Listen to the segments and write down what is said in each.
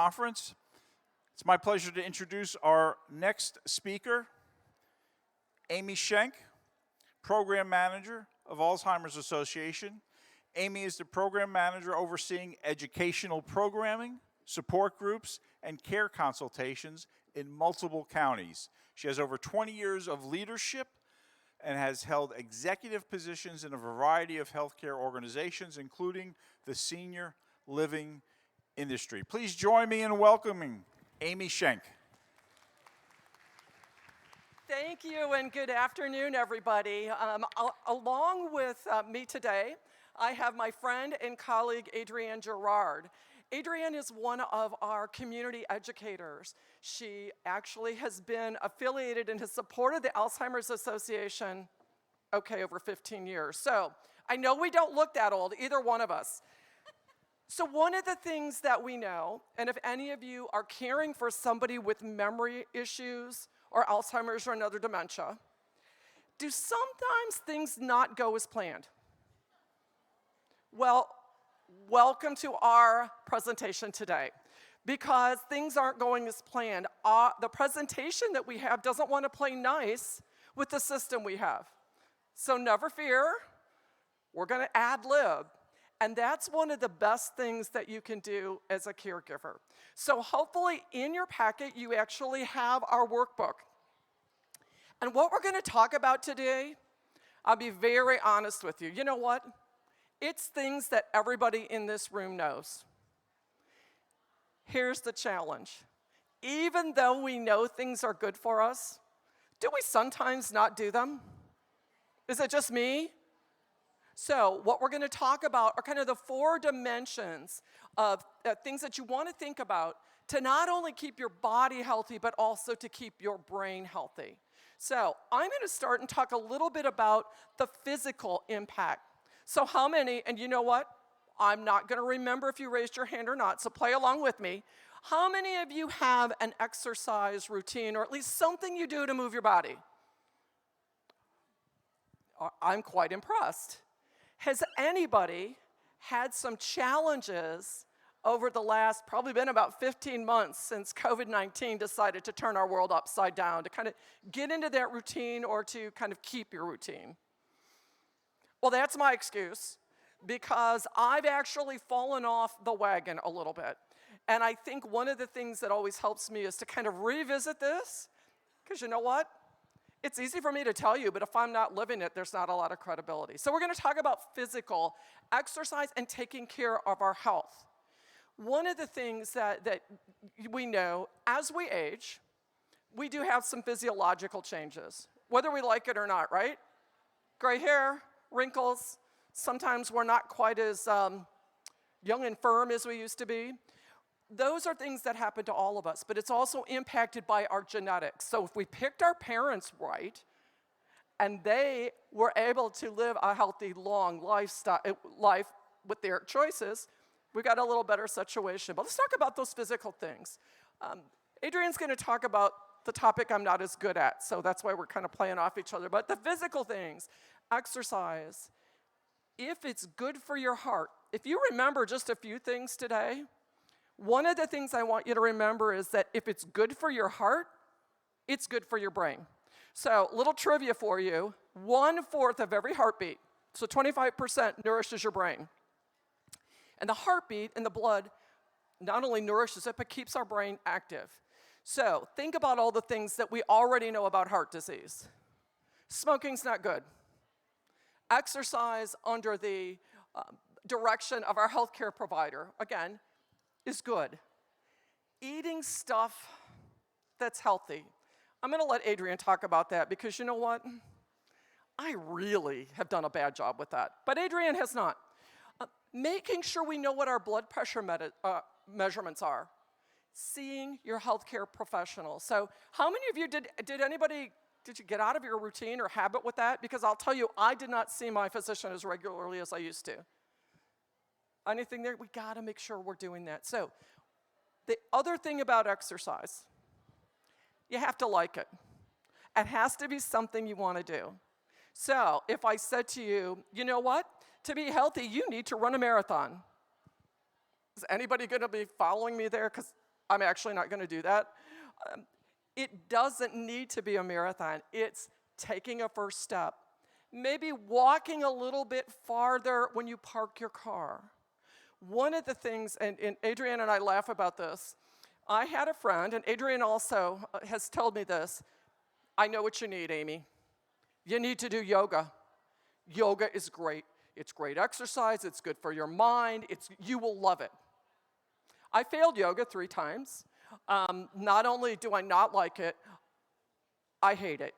Conference. It's my pleasure to introduce our next speaker, Amy Schenk, Program Manager of Alzheimer's Association. Amy is the Program Manager overseeing educational programming, support groups, and care consultations in multiple counties. She has over 20 years of leadership and has held executive positions in a variety of healthcare organizations, including the senior living industry. Please join me in welcoming Amy Schenk. Thank you and good afternoon, everybody. Along with me today, I have my friend and colleague, Adrienne Gerard. Adrienne is one of our community educators. She actually has been affiliated and has supported the Alzheimer's Association, over 15 years. So I know we don't look that old, either one of us. So one of the things that we know, and if any of you are caring for somebody with memory issues or Alzheimer's or another dementia, do sometimes things not go as planned? Well, welcome to our presentation today, because things aren't going as planned. The presentation that we have doesn't want to play nice with the system we have. So never fear, we're going to ad-lib. And that's one of the best things that you can do as a caregiver. So hopefully in your packet, you actually have our workbook. And what we're going to talk about today, I'll be very honest with you. You know what? It's things that everybody in this room knows. Here's the challenge. Even though we know things are good for us, do we sometimes not do them? Is it just me? So what we're going to talk about are kind of the 4 dimensions of things that you want to think about to not only keep your body healthy, but also to keep your brain healthy. So I'm going to start and talk a little bit about the physical impact. So how many, and you know what? I'm not going to remember if you raised your hand or not, so play along with me. How many of you have an exercise routine, or at least something you do to move your body? I'm quite impressed. Has anybody had some challenges over the last, probably been about 15 months since COVID-19 decided to turn our world upside down, to kind of get into that routine or to kind of keep your routine? Well, that's my excuse, because I've actually fallen off the wagon a little bit. And I think one of the things that always helps me is to kind of revisit this, because you know what? It's easy for me to tell you, but if I'm not living it, there's not a lot of credibility. So we're going to talk about physical exercise and taking care of our health. One of the things that we know, as we age, we do have some physiological changes, whether we like it or not, right? Gray hair, wrinkles, sometimes we're not quite as young and firm as we used to be. Those are things that happen to all of us, but it's also impacted by our genetics. So if we picked our parents right, and they were able to live a healthy, long life with their choices, we got a little better situation. But let's talk about those physical things. Adrienne's going to talk about the topic I'm not as good at, so that's why we're kind of playing off each other. But the physical things, exercise, if it's good for your heart, if you remember just a few things today, one of the things I want you to remember is that if it's good for your heart, it's good for your brain. So, little trivia for you, 1/4 of every heartbeat, so 25% nourishes your brain. And the heartbeat in the blood not only nourishes it, but keeps our brain active. So, think about all the things that we already know about heart disease. Smoking's not good. Exercise under the direction of our healthcare provider, again, is good. Eating stuff that's healthy. I'm going to let Adrienne talk about that, because you know what? I really have done a bad job with that. But Adrienne has not. Making sure we know what our blood pressure measurements are. Seeing your healthcare professional. So how many of you did you get out of your routine or habit with that? Because I'll tell you, I did not see my physician as regularly as I used to. Anything there? We got to make sure we're doing that. So the other thing about exercise, you have to like it. It has to be something you want to do. So if I said to you, you know what? To be healthy, you need to run a marathon. Is anybody going to be following me there? Because I'm actually not going to do that. It doesn't need to be a marathon. It's taking a first step. Maybe walking a little bit farther when you park your car. One of the things, and Adrienne and I laugh about this, I had a friend, and Adrienne also has told me this, I know what you need, Amy. You need to do yoga. Yoga is great. It's great exercise. It's good for your mind. You will love it. I failed yoga 3 times. Not only do I not like it, I hate it.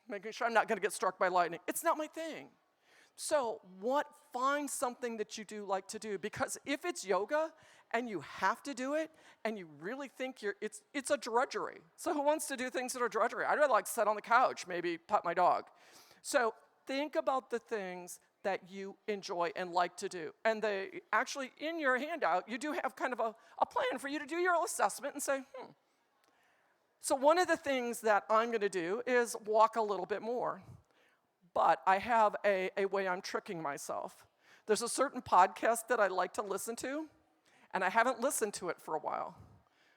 Making sure I'm not going to get struck by lightning. It's not my thing. So find something that you do like to do, because if it's yoga and you have to do it and you really think it's a drudgery. So who wants to do things that are drudgery? I'd rather like sit on the couch, maybe pet my dog. So think about the things that you enjoy and like to do. And actually in your handout, you do have kind of a plan for you to do your assessment and say, So one of the things that I'm going to do is walk a little bit more. But I have a way I'm tricking myself. There's a certain podcast that I like to listen to, and I haven't listened to it for a while.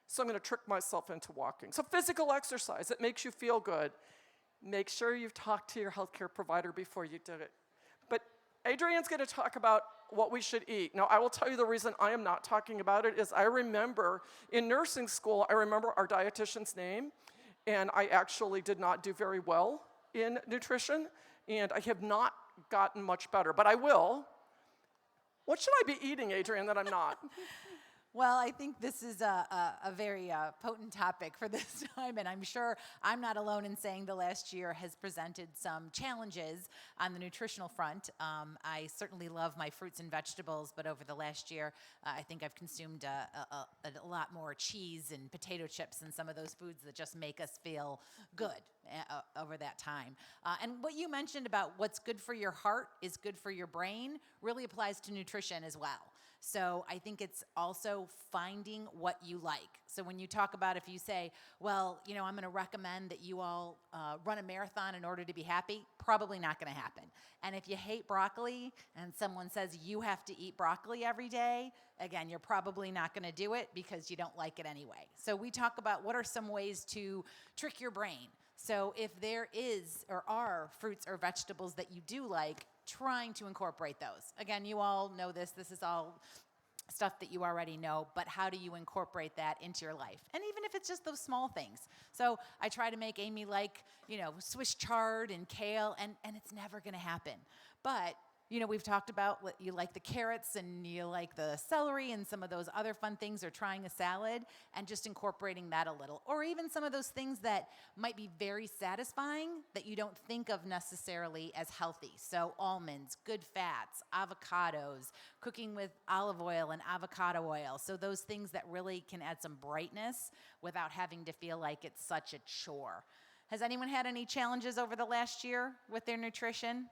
So I'm going to trick myself into walking. So physical exercise, it makes you feel good. Make sure you've talked to your healthcare provider before you do it. But Adrienne's going to talk about what we should eat. Now, I will tell you the reason I am not talking about it is I remember in nursing school, I remember our dietitian's name, and I actually did not do very well in nutrition. And I have not gotten much better, but I will. What should I be eating, Adrienne, that I'm not? Well, I think this is a very potent topic for this time, and I'm sure I'm not alone in saying the last year has presented some challenges on the nutritional front. I certainly love my fruits and vegetables, but over the last year, I think I've consumed a lot more cheese and potato chips and some of those foods that just make us feel good over that time. And what you mentioned about what's good for your heart is good for your brain really applies to nutrition as well. So I think it's also finding what you like. So when you talk about, if you say, well, I'm going to recommend that you all run a marathon in order to be happy, probably not going to happen. And if you hate broccoli and someone says you have to eat broccoli every day, again, you're probably not going to do it because you don't like it anyway. So we talk about what are some ways to trick your brain. So if there is or are fruits or vegetables that you do like, trying to incorporate those. Again, you all know this. This is all stuff that you already know, but how do you incorporate that into your life? And even if it's just those small things. So I try to make Amy like, Swiss chard and kale, and it's never going to happen. But we've talked about what you like the carrots and you like the celery and some of those other fun things, or trying a salad and just incorporating that a little. Or even some of those things that might be very satisfying that you don't think of necessarily as healthy. So almonds, good fats, avocados, cooking with olive oil and avocado oil. So those things that really can add some brightness without having to feel like it's such a chore. Has anyone had any challenges over the last year with their nutrition?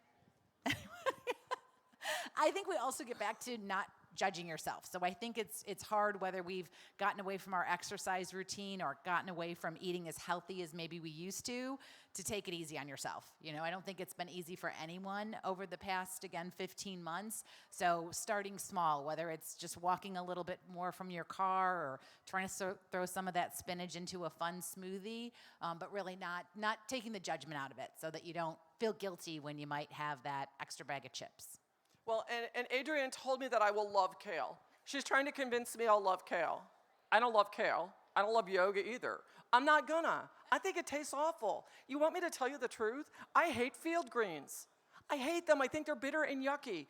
I think we also get back to not judging yourself. So I think it's hard whether we've gotten away from our exercise routine or gotten away from eating as healthy as maybe we used to take it easy on yourself. I don't think it's been easy for anyone over the past, again, 15 months. So starting small, whether it's just walking a little bit more from your car or trying to throw some of that spinach into a fun smoothie, but really not taking the judgment out of it so that you don't feel guilty when you might have that extra bag of chips. Well, and Adrienne told me that I will love kale. She's trying to convince me I'll love kale. I don't love kale. I don't love yoga either. I'm not gonna. I think it tastes awful. You want me to tell you the truth? I hate field greens. I hate them. I think they're bitter and yucky.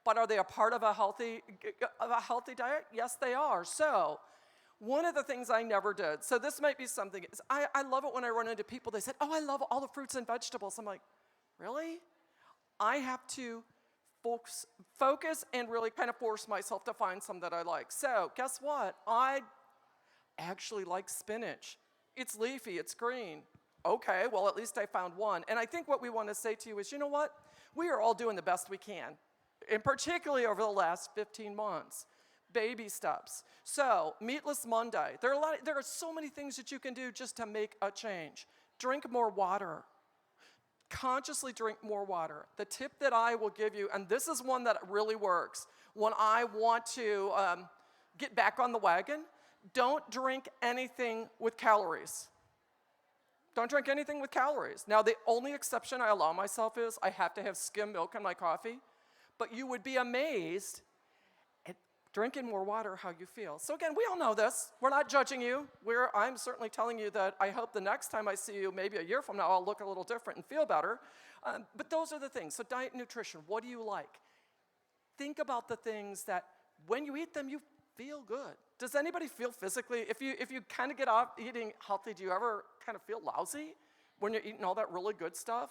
But are they a part of a healthy diet? Yes, they are. So one of the things I never did, so this might be something, is I love it when I run into people, they said, I love all the fruits and vegetables. I'm like, really? I have to focus and really kind of force myself to find some that I like. So guess what? I actually like spinach. It's leafy, it's green. Okay, well, at least I found one. And I think what we want to say to you is, you know what? We are all doing the best we can, and particularly over the last 15 months. Baby steps. So, Meatless Monday. There are so many things that you can do just to make a change. Drink more water. Consciously drink more water. The tip that I will give you, and this is one that really works, when I want to get back on the wagon, Don't drink anything with calories. Don't drink anything with calories. Now, the only exception I allow myself is I have to have skim milk in my coffee, but you would be amazed at drinking more water how you feel. So again, we all know this. We're not judging you. I'm certainly telling you that I hope the next time I see you, maybe a year from now, I'll look a little different and feel better. But those are the things. So diet and nutrition, what do you like? Think about the things that when you eat them, you feel good. Does anybody feel physically, if you kind of get off eating healthy, do you ever kind of feel lousy when you're eating all that really good stuff?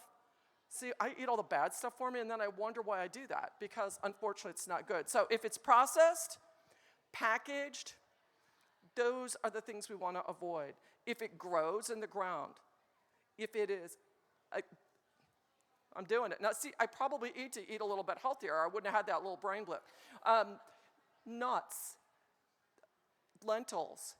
See, I eat all the bad stuff for me, and then I wonder why I do that, because unfortunately it's not good. So if it's processed, packaged, those are the things we want to avoid. If it grows in the ground, if it is, I'm doing it. Now, see, I probably eat a little bit healthier. I wouldn't have had that little brain blip. Nuts, lentils,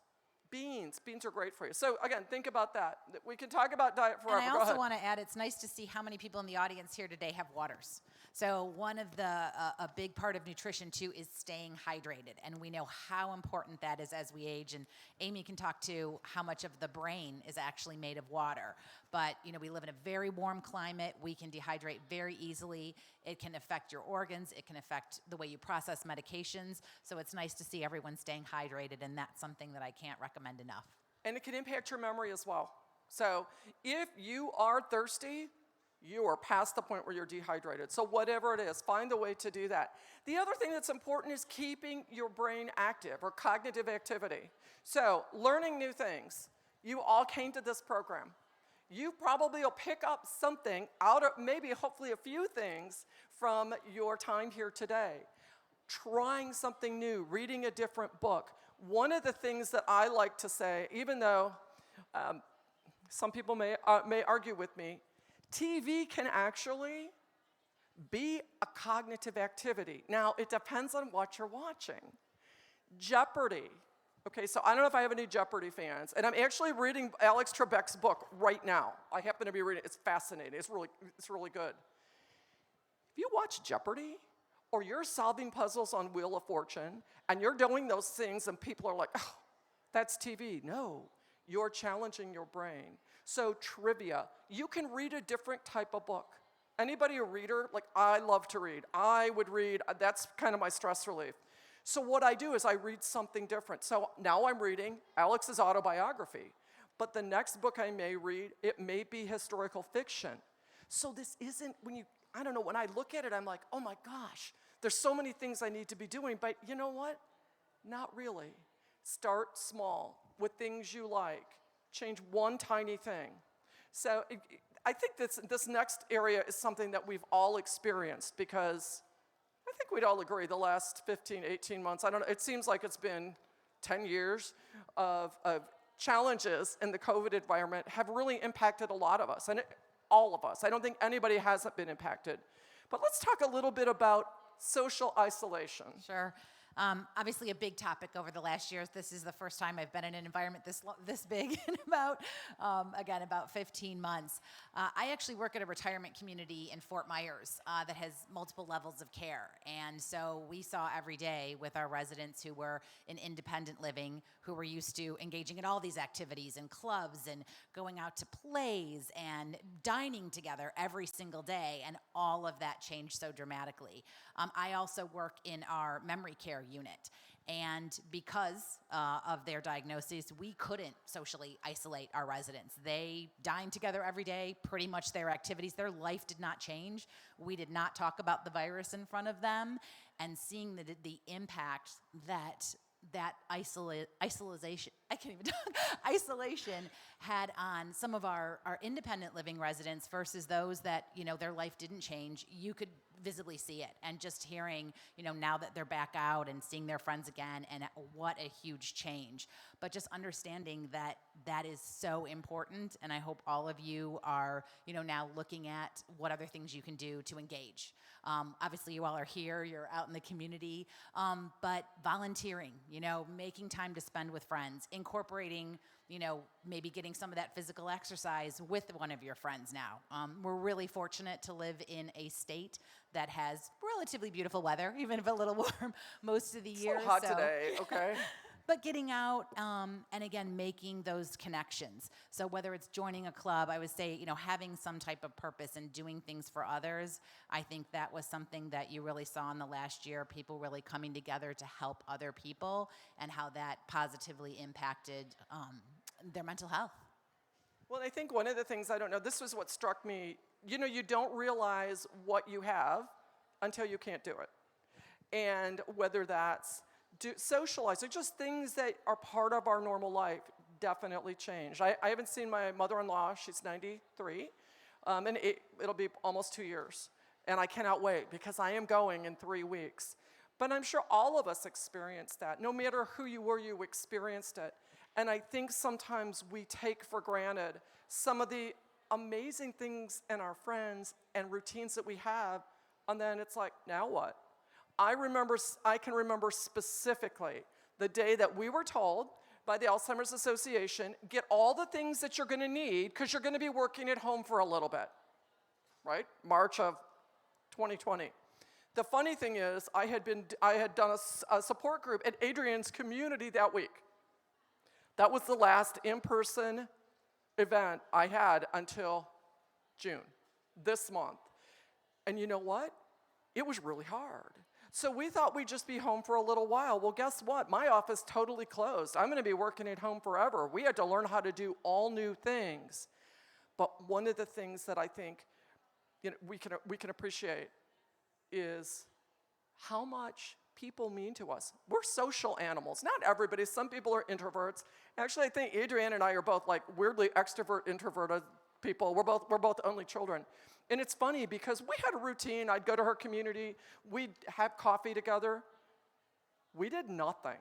beans. Beans are great for you. So again, think about that. We can talk about diet forever. And I Go also ahead. want to add, it's nice to see how many people in the audience here today have waters. So one of a big part of nutrition too is staying hydrated, and we know how important that is as we age. And Amy can talk to how much of the brain is actually made of water. But we live in a very warm climate. We can dehydrate very easily. It can affect your organs. It can affect the way you process medications. So it's nice to see everyone staying hydrated, and that's something that I can't recommend enough. And it can impact your memory as well. So if you are thirsty, you are past the point where you're dehydrated. So whatever it is, find a way to do that. The other thing that's important is keeping your brain active, or cognitive activity. So learning new things. You all came to this program. You probably will pick up something out of, maybe hopefully a few things from your time here today. Trying something new, reading a different book. One of the things that I like to say, even though some people may argue with me, TV can actually be a cognitive activity. Now, it depends on what you're watching. Jeopardy. Okay, so I don't know if I have any Jeopardy fans, and I'm actually reading Alex Trebek's book right now. I happen to be reading it. It's fascinating. It's really good. If you watch Jeopardy, or you're solving puzzles on Wheel of Fortune, and you're doing those things, and people are like, oh, that's TV. No, you're challenging your brain. So trivia, you can read a different type of book. Anybody a reader? Like, I love to read. I would read. That's kind of my stress relief. So what I do is I read something different. So now I'm reading Alex's autobiography. But the next book I may read, it may be historical fiction. So this isn't, when I look at it, I'm like, oh my gosh, there's so many things I need to be doing. But you know what? Not really. Start small with things you like. Change one tiny thing. So I think this next area is something that we've all experienced, because I think we'd all agree the last 15, 18 months, it seems like it's been 10 years of challenges in the COVID environment have really impacted a lot of us, and all of us. I don't think anybody hasn't been impacted. But let's talk a little bit about social isolation. Sure. Obviously a big topic over the last years. This is the first time I've been in an environment this big in about 15 months. I actually work at a retirement community in Fort Myers that has multiple levels of care. And so we saw every day with our residents who were in independent living, who were used to engaging in all these activities and clubs and going out to plays and dining together every single day. And all of that changed so dramatically. I also work in our memory care unit. And because of their diagnoses, we couldn't socially isolate our residents. They dined together every day, pretty much their activities. Their life did not change. We did not talk about the virus in front of them. And seeing the impact that isolation had on some of our independent living residents versus those that, their life didn't change, you could visibly see it. And just hearing, now that they're back out and seeing their friends again, and what a huge change. But just understanding that is so important. And I hope all of you are, now looking at what other things you can do to engage. Obviously, you all are here, you're out in the community, but volunteering, making time to spend with friends, incorporating, maybe getting some of that physical exercise with one of your friends now. We're really fortunate to live in a state that has relatively beautiful weather, even if a little warm most of the year. It's so hot today, okay? but getting out and again, making those connections. So whether it's joining a club, I would say, having some type of purpose and doing things for others, I think that was something that you really saw in the last year, people really coming together to help other people and how that positively impacted their mental health. Well, I think one of the things, I don't know, this was what struck me, you don't realize what you have until you can't do it. And whether that's socializing, just things that are part of our normal life definitely changed. I haven't seen my mother-in-law, she's 93, and it'll be almost 2 years. And I cannot wait because I am going in 3 weeks. But I'm sure all of us experienced that. No matter who you were, you experienced it. And I think sometimes we take for granted some of the amazing things in our friends and routines that we have, and then it's like, now what? I can remember specifically the day that we were told by the Alzheimer's Association, get all the things that you're going to need because you're going to be working at home for a little bit, right? March of 2020. The funny thing is, I had done a support group at Adrian's community that week. That was the last in-person event I had until June, this month. And you know what? It was really hard. So we thought we'd just be home for a little while. Well, guess what? My office totally closed. I'm going to be working at home forever. We had to learn how to do all new things. But one of the things that I think we can appreciate is how much people mean to us. We're social animals. Not everybody. Some people are introverts. Actually, I think Adrienne and I are both like weirdly extrovert, introverted people. We're both only children. And it's funny because we had a routine. I'd go to her community. We'd have coffee together. We did nothing.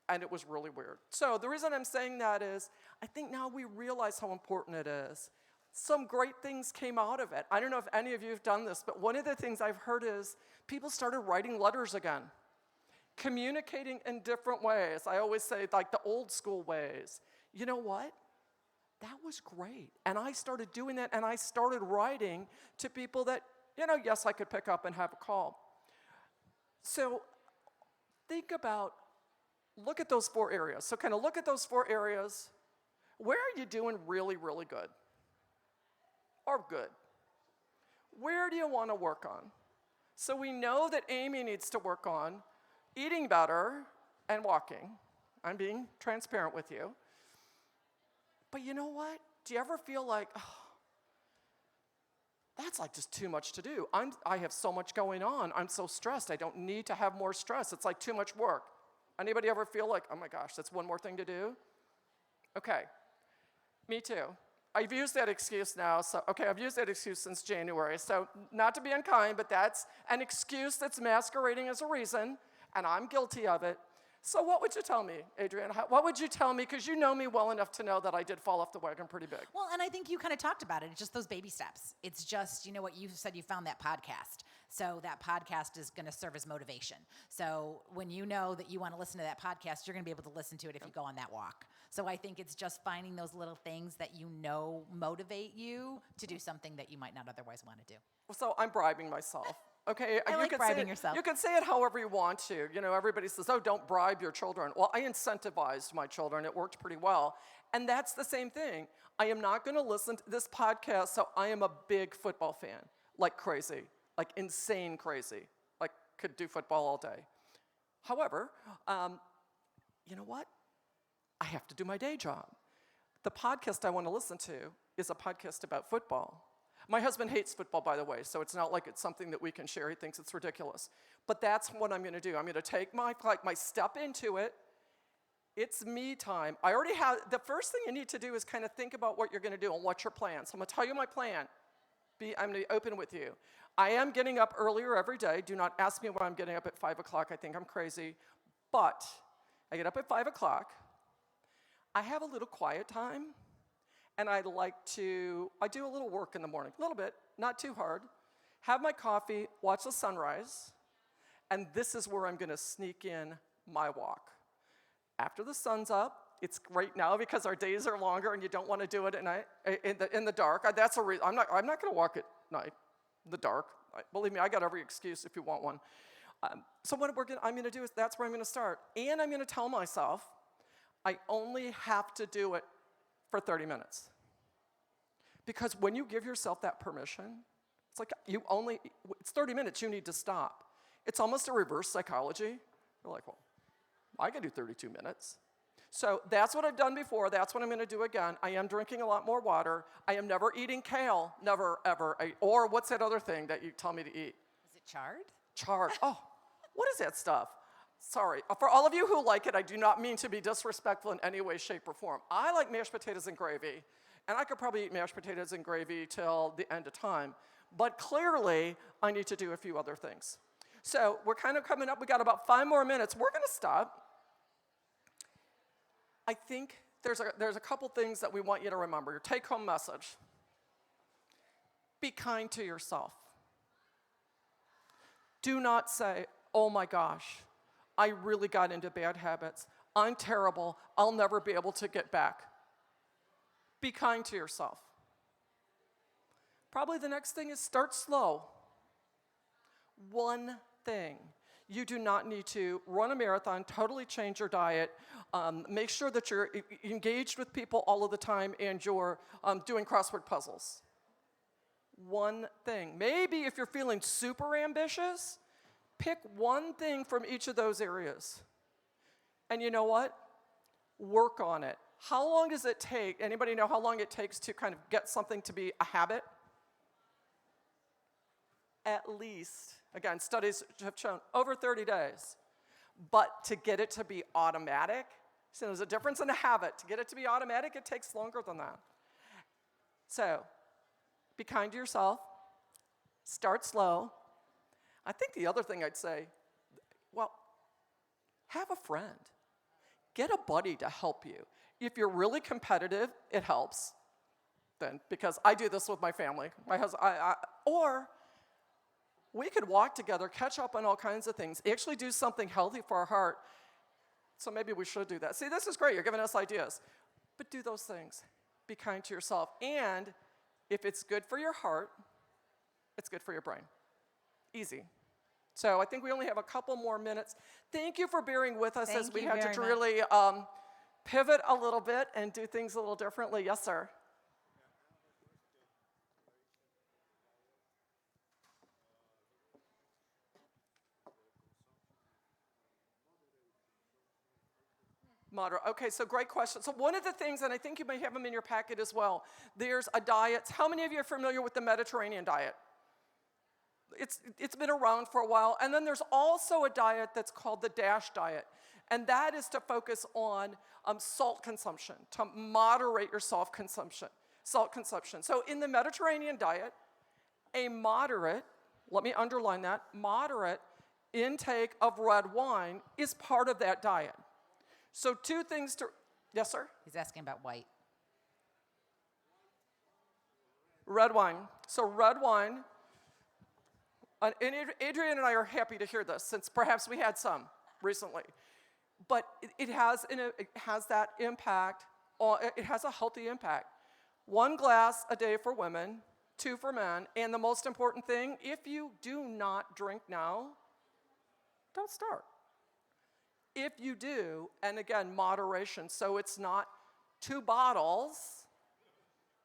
And it was really weird. So the reason I'm saying that is I think now we realize how important it is. Some great things came out of it. I don't know if any of you have done this, but one of the things I've heard is people started writing letters again, communicating in different ways. I always say, like the old school ways. You know what? That was great. And I started doing that, and I started writing to people that, yes, I could pick up and have a call. So look at those 4 areas. So kind of look at those 4 areas. Where are you doing really, really good? Or good? Where do you want to work on? So we know that Amy needs to work on eating better and walking. I'm being transparent with you. But you know what? Do you ever feel like, that's like just too much to do? I have so much going on. I'm so stressed. I don't need to have more stress. It's like too much work. Anybody ever feel like, oh my gosh, that's one more thing to do? Okay, me too. I've used that excuse now, I've used that excuse since January, so not to be unkind, but that's an excuse that's masquerading as a reason, and I'm guilty of it. So what would you tell me, Adrienne? What would you tell me, because you know me well enough to know that I did fall off the wagon pretty big. Well, and I think you kind of talked about it. It's just those baby steps. It's just, what you said, you found that podcast. So that podcast is going to serve as motivation. So when you know that you want to listen to that podcast, you're going to be able to listen to it if you go on that walk. So I think it's just finding those little things that motivate you to do something that you might not otherwise want to do. So I'm bribing myself. Okay, I like bribing yourself. You can say it however you want to. Everybody says, oh, don't bribe your children. Well, I incentivized my children. It worked pretty well. And that's the same thing. I am not going to listen to this podcast, so I am a big football fan, like crazy, like insane crazy, like could do football all day. However, you know what? I have to do my day job. The podcast I want to listen to is a podcast about football. My husband hates football, by the way, so it's not like it's something that we can share. He thinks it's ridiculous. But that's what I'm going to do. I'm going to take my step into it. It's me time. I already have, the first thing you need to do is kind of think about what you're going to do and what's your plan. So I'm going to tell you my plan. I'm going to be open with you. I am getting up earlier every day. Do not ask me why I'm getting up at 5 o'clock. I think I'm crazy. But I get up at 5 o'clock. I have a little quiet time. And I do a little work in the morning, a little bit, not too hard. Have my coffee, watch the sunrise, and this is where I'm going to sneak in my walk. After the sun's up, it's great now because our days are longer and you don't want to do it at night, in the dark. That's a reason. I'm not going to walk at night, in the dark. Believe me, I got every excuse if you want one. So what I'm going to do is that's where I'm going to start. And I'm going to tell myself I only have to do it for 30 minutes. Because when you give yourself that permission, it's like it's 30 minutes, you need to stop. It's almost a reverse psychology. You're like, well, I can do 32 minutes. So that's what I've done before. That's what I'm going to do again. I am drinking a lot more water. I am never eating kale, never, ever. Or what's that other thing that you tell me to eat? Is it chard? Chard. Oh, what is that stuff? Sorry. For all of you who like it, I do not mean to be disrespectful in any way, shape, or form. I like mashed potatoes and gravy, and I could probably eat mashed potatoes and gravy till the end of time. But clearly, I need to do a few other things. So we're kind of coming up. We got about 5 more minutes. We're going to stop. I think there's a couple things that we want you to remember. Your take-home message. Be kind to yourself. Do not say, oh my gosh, I really got into bad habits. I'm terrible. I'll never be able to get back. Be kind to yourself. Probably the next thing is start slow. One thing. You do not need to run a marathon, totally change your diet, make sure that you're engaged with people all of the time and you're doing crossword puzzles. One thing. Maybe if you're feeling super ambitious, pick one thing from each of those areas. And you know what? Work on it. How long does it take? Anybody know how long it takes to kind of get something to be a habit? At least, again, studies have shown over 30 days. But to get it to be automatic, so there's a difference in a habit. To get it to be automatic, it takes longer than that. So, be kind to yourself. Start slow. I think the other thing I'd say, well, have a friend. Get a buddy to help you. If you're really competitive, it helps. Then, because I do this with my family, my husband, or we could walk together, catch up on all kinds of things, actually do something healthy for our heart. So maybe we should do that. See, this is great. You're giving us ideas. But do those things. Be kind to yourself. And if it's good for your heart, it's good for your brain. Easy. So I think we only have a couple more minutes. Thank you for bearing with us as we had to really pivot a little bit and do things a little differently. Yes, sir. Moderate. Okay, so great question. So one of the things, and I think you may have them in your packet as well, there's a diet. How many of you are familiar with the Mediterranean diet? It's been around for a while. And then there's also a diet that's called the DASH diet. And that is to focus on salt consumption, to moderate your salt consumption. So in the Mediterranean diet, a moderate, let me underline that, moderate intake of red wine is part of that diet. So 2 things to, yes, sir? He's asking about white. Red wine. So red wine, and Adrian and I are happy to hear this, since perhaps we had some recently. But it has that impact, it has a healthy impact. 1 glass a day for women, 2 for men, and the most important thing, if you do not drink now, don't start. If you do, and again, moderation, so it's not 2 bottles,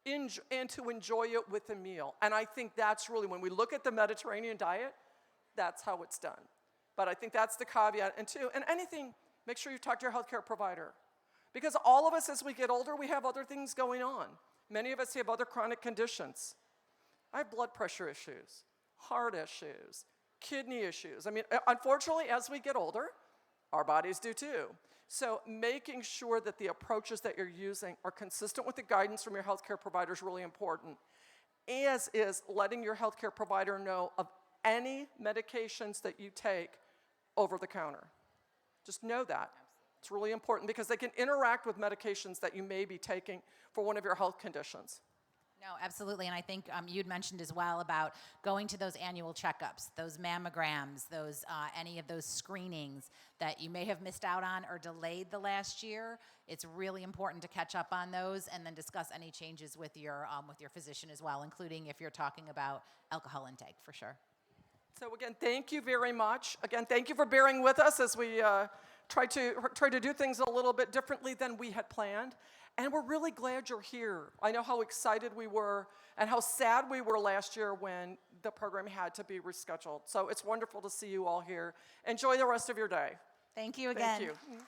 and to enjoy it with a meal. And I think that's really, when we look at the Mediterranean diet, that's how it's done. But I think that's the caveat. And anything, make sure you talk to your healthcare provider. Because all of us, as we get older, we have other things going on. Many of us have other chronic conditions. I have blood pressure issues, heart issues, kidney issues. I mean, unfortunately, as we get older, our bodies do too. So making sure that the approaches that you're using are consistent with the guidance from your healthcare provider is really important, as is letting your healthcare provider know of any medications that you take over the counter. Just know that. It's really important because they can interact with medications that you may be taking for one of your health conditions. No, absolutely. And I think you'd mentioned as well about going to those annual checkups, those mammograms, those any of those screenings that you may have missed out on or delayed the last year. It's really important to catch up on those and then discuss any changes with your physician as well, including if you're talking about alcohol intake, for sure. So again, thank you very much. Again, thank you for bearing with us as we try to do things a little bit differently than we had planned. And we're really glad you're here. I know how excited we were and how sad we were last year when the program had to be rescheduled. So it's wonderful to see you all here. Enjoy the rest of your day. Thank you again. Thank you.